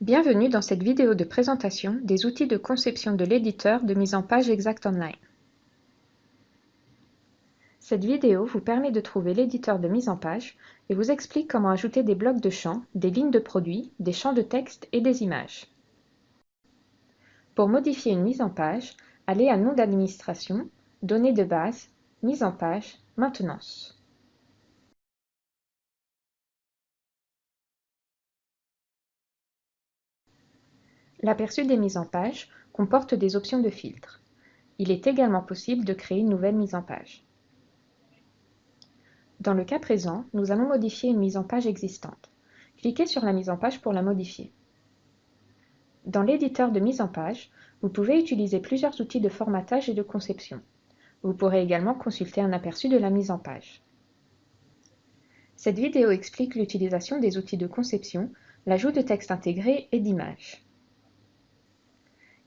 Bienvenue dans cette vidéo de présentation des outils de conception de l'éditeur de mise en page Exact Online. Cette vidéo vous permet de trouver l'éditeur de mise en page et vous explique comment ajouter des blocs de champs, des lignes de produits, des champs de texte et des images. Pour modifier une mise en page, allez à Nom d'administration, Données de base, Mise en page, Maintenance. L'aperçu des mises en page comporte des options de filtre. Il est également possible de créer une nouvelle mise en page. Dans le cas présent, nous allons modifier une mise en page existante. Cliquez sur la mise en page pour la modifier. Dans l'éditeur de mise en page, vous pouvez utiliser plusieurs outils de formatage et de conception. Vous pourrez également consulter un aperçu de la mise en page. Cette vidéo explique l'utilisation des outils de conception, l'ajout de texte intégré et d'images.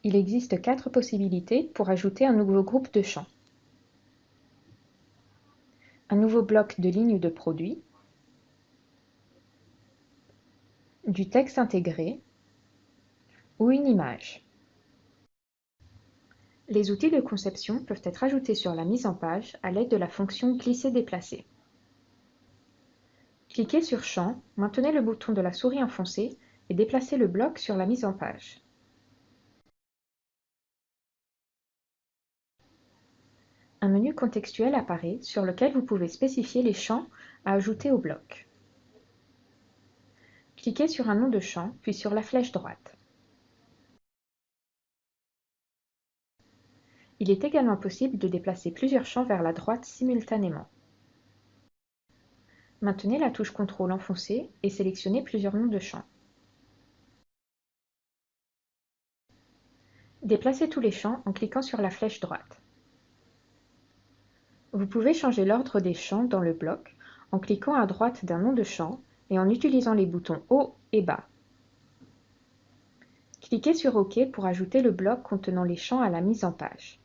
Il existe 4 possibilités pour ajouter un nouveau groupe de champs. Un nouveau bloc de lignes de produits, du texte intégré ou une image. Les outils de conception peuvent être ajoutés sur la mise en page à l'aide de la fonction glisser-déplacer. Cliquez sur Champ, maintenez le bouton de la souris enfoncé et déplacez le bloc sur la mise en page. Un menu contextuel apparaît sur lequel vous pouvez spécifier les champs à ajouter au bloc. Cliquez sur un nom de champ, puis sur la flèche droite. Il est également possible de déplacer plusieurs champs vers la droite simultanément. Maintenez la touche CTRL enfoncée et sélectionnez plusieurs noms de champs. Déplacez tous les champs en cliquant sur la flèche droite. Vous pouvez changer l'ordre des champs dans le bloc en cliquant à droite d'un nom de champ et en utilisant les boutons haut et bas. Cliquez sur OK pour ajouter le bloc contenant les champs à la mise en page.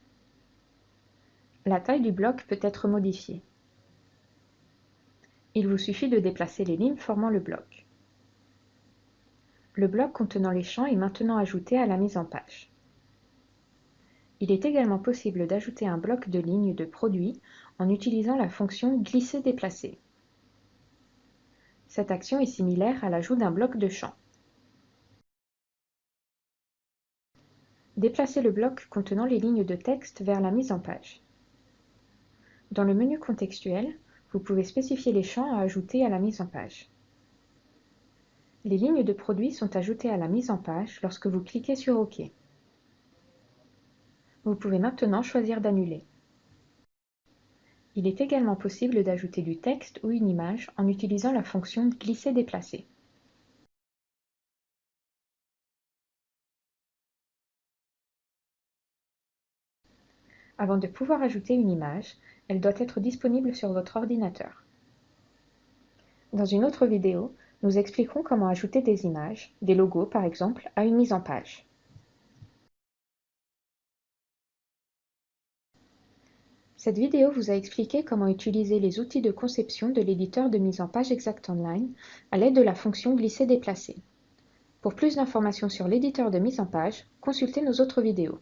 La taille du bloc peut être modifiée. Il vous suffit de déplacer les lignes formant le bloc. Le bloc contenant les champs est maintenant ajouté à la mise en page. Il est également possible d'ajouter un bloc de lignes de produits en utilisant la fonction glisser-déplacer. Cette action est similaire à l'ajout d'un bloc de champ. Déplacez le bloc contenant les lignes de texte vers la mise en page. Dans le menu contextuel, vous pouvez spécifier les champs à ajouter à la mise en page. Les lignes de produits sont ajoutées à la mise en page lorsque vous cliquez sur OK. Vous pouvez maintenant choisir d'annuler. Il est également possible d'ajouter du texte ou une image en utilisant la fonction glisser-déplacer. Avant de pouvoir ajouter une image, elle doit être disponible sur votre ordinateur. Dans une autre vidéo, nous expliquerons comment ajouter des images, des logos par exemple, à une mise en page. Cette vidéo vous a expliqué comment utiliser les outils de conception de l'éditeur de mise en page Exact Online à l'aide de la fonction glisser-déplacer. Pour plus d'informations sur l'éditeur de mise en page, consultez nos autres vidéos.